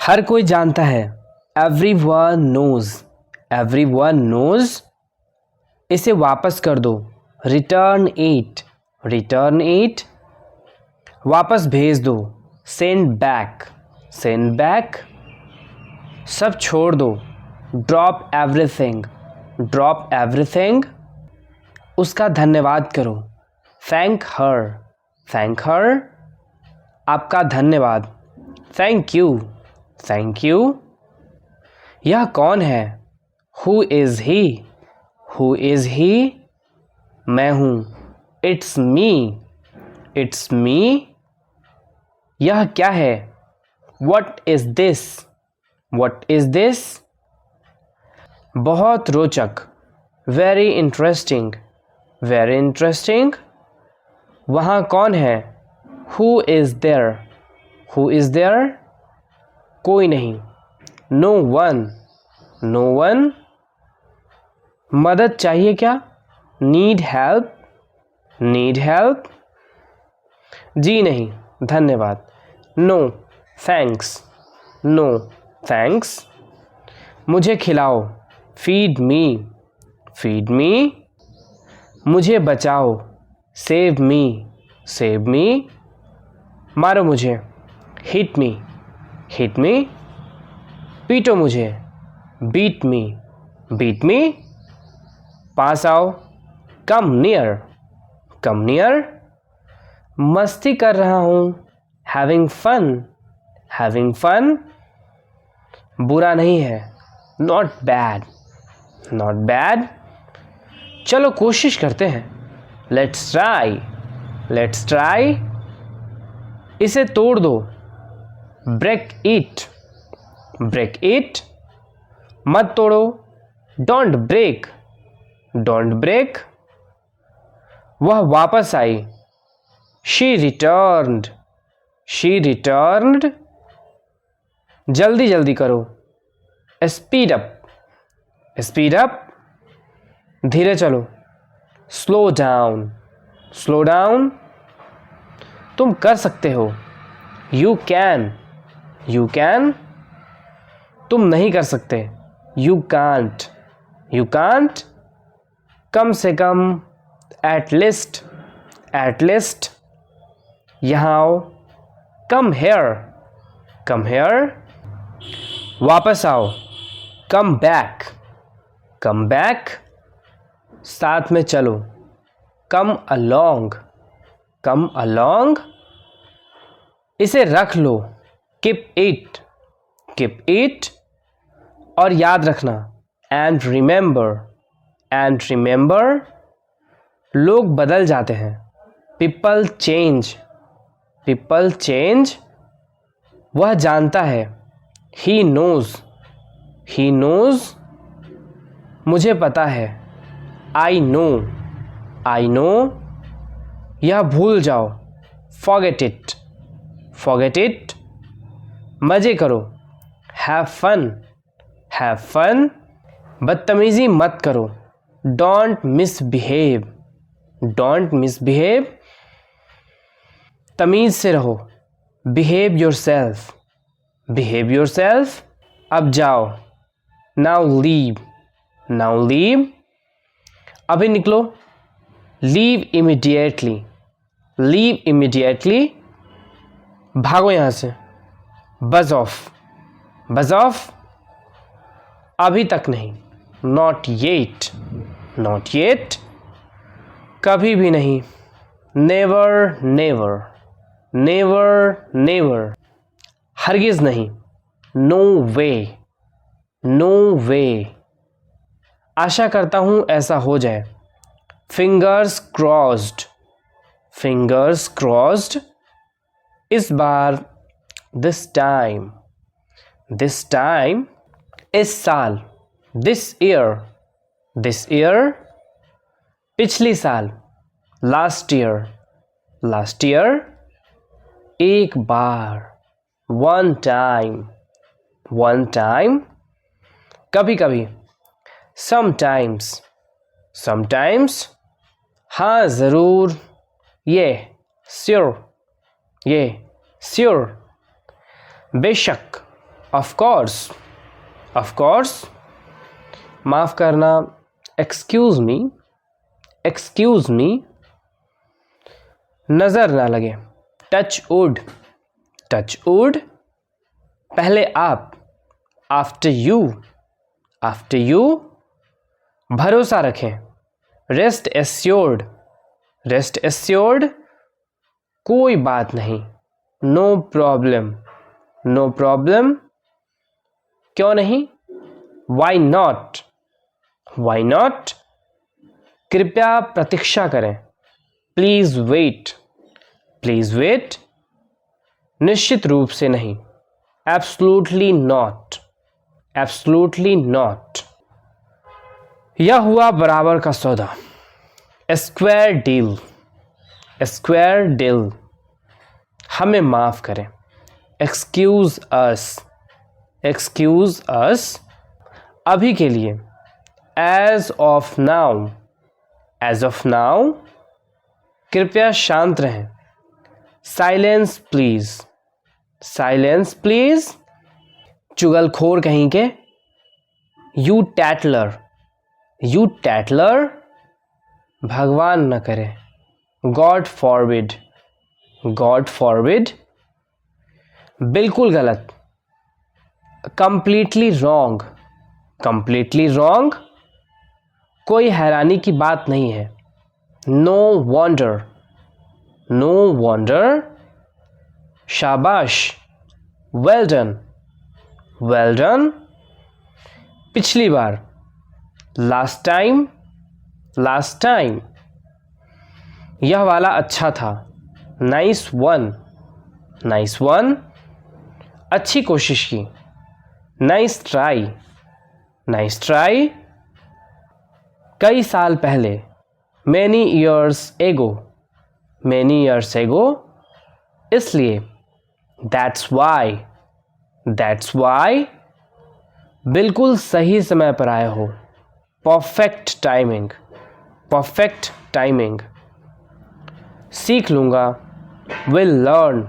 हर कोई जानता है, एवरीवन नोज, एवरीवन नोज। इसे वापस कर दो, रिटर्न इट, रिटर्न इट। वापस भेज दो, सेंड बैक, सेंड बैक। सब छोड़ दो, ड्रॉप एवरीथिंग, ड्रॉप एवरीथिंग। उसका धन्यवाद करो, थैंक हर, थैंक हर। आपका धन्यवाद, थैंक यू, थैंक यू। यह कौन है, who is he, who is he. मैं हूँ, इट्स मी, इट्स मी। यह क्या है, what is this, what is this. बहुत रोचक, वेरी इंटरेस्टिंग, वेरी इंटरेस्टिंग। वहाँ कौन है, who is there, who is there. कोई नहीं, नो वन, नो वन। मदद चाहिए क्या, नीड हेल्प, नीड हेल्प। जी नहीं, धन्यवाद, नो थैंक्स, नो थैंक्स। मुझे खिलाओ, फीड मी, फीड मी। मुझे बचाओ, सेव मी, सेव मी। मारो मुझे, हिट मी, हिट मी। पीटो मुझे, बीट मी, बीट मी। पास आओ, कम नियर, कम नियर। मस्ती कर रहा हूँ, हैविंग फन, हैविंग फन। बुरा नहीं है, नॉट बैड, नॉट बैड। चलो कोशिश करते हैं, लेट्स ट्राई, लेट्स ट्राई। इसे तोड़ दो, ब्रेक इट, ब्रेक इट। मत तोड़ो, डोंट ब्रेक, डोंट ब्रेक। वह वापस आई, शी रिटर्न्ड, शी रिटर्न्ड। जल्दी जल्दी करो, स्पीड अप, स्पीड अप। धीरे चलो, स्लो डाउन, स्लो डाउन। तुम कर सकते हो, यू कैन, यू कैन। तुम नहीं कर सकते, यू कांट, यू कांट। कम से कम, एट लिस्ट, एट लिस्ट। यहाँ आओ, कम हेयर, कम हेयर। वापस आओ, कम बैक, कम बैक। साथ में चलो, कम अलोंग, कम अलोंग। इसे रख लो, कीप इट, कीप इट। और याद रखना, एंड रिमेंबर, एंड रिमेंबर। लोग बदल जाते हैं, पीपल चेंज, पीपल चेंज। वह जानता है, ही नोज, ही नोज। मुझे पता है, आई नो, आई नो। यह भूल जाओ, फॉरगेट इट, फॉरगेट इट। मज़े करो, हैव फन, हैव फन। बदतमीज़ी मत करो, डोंट मिसबिहेव, डोंट मिसबिहेव। तमीज़ से रहो, बिहेव योरसेल्फ, बिहेव योरसेल्फ। अब जाओ, नाउ लीव, नाउ लीव। अभी निकलो, लीव इमीडिएटली, लीव इमीडिएटली। भागो यहाँ से, बज ऑफ, बज ऑफ। अभी तक नहीं, नॉट येट, नॉट येट। कभी भी नहीं, नेवर, नेवर, नेवर, नेवर। हरगिज़ नहीं, नो वे, नो वे। आशा करता हूँ ऐसा हो जाए, फिंगर्स क्रॉस्ड, फिंगर्स क्रॉस्ड। इस बार, दिस टाइम, दिस टाइम। इस साल, दिस ईयर, दिस ईयर। पिछली साल, लास्ट ईयर, लास्ट ईयर। एक बार, वन टाइम, वन टाइम। कभी कभी, समटाइम्स, समटाइम्स। हाँ ज़रूर, ये श्योर, ये श्योर। बेशक ऑफ कोर्स, माफ़ करना, एक्सक्यूज़ मी, नज़र ना लगे, टच वुड, पहले आप, आफ्टर यू, भरोसा रखें, रेस्ट एस्योर्ड, कोई बात नहीं, नो प्रॉब्लम, क्यों नहीं, वाई नॉट, कृपया प्रतीक्षा करें, प्लीज़ वेट, निश्चित रूप से नहीं, एब्सोल्युटली नॉट, यह हुआ बराबर का सौदा, स्क्वायर डील, हमें माफ़ करें, एक्सक्यूज़ अस, अभी के लिए, एज ऑफ नाउ, कृपया शांत रहें, साइलेंस प्लीज, चुगलखोर कहीं के, यू टैटलर, भगवान न करे, गॉड फॉरबिड, बिल्कुल गलत, कंप्लीटली रॉन्ग, कोई हैरानी की बात नहीं है, नो वंडर, शाबाश, वेल डन, पिछली बार, लास्ट टाइम, यह वाला अच्छा था, नाइस वन, अच्छी कोशिश की, नाइस ट्राई, कई साल पहले, मैनी ईयर्स एगो, इसलिए, दैट्स वाई, बिल्कुल सही समय पर आए हो, परफेक्ट टाइमिंग, सीख लूँगा, विल लर्न,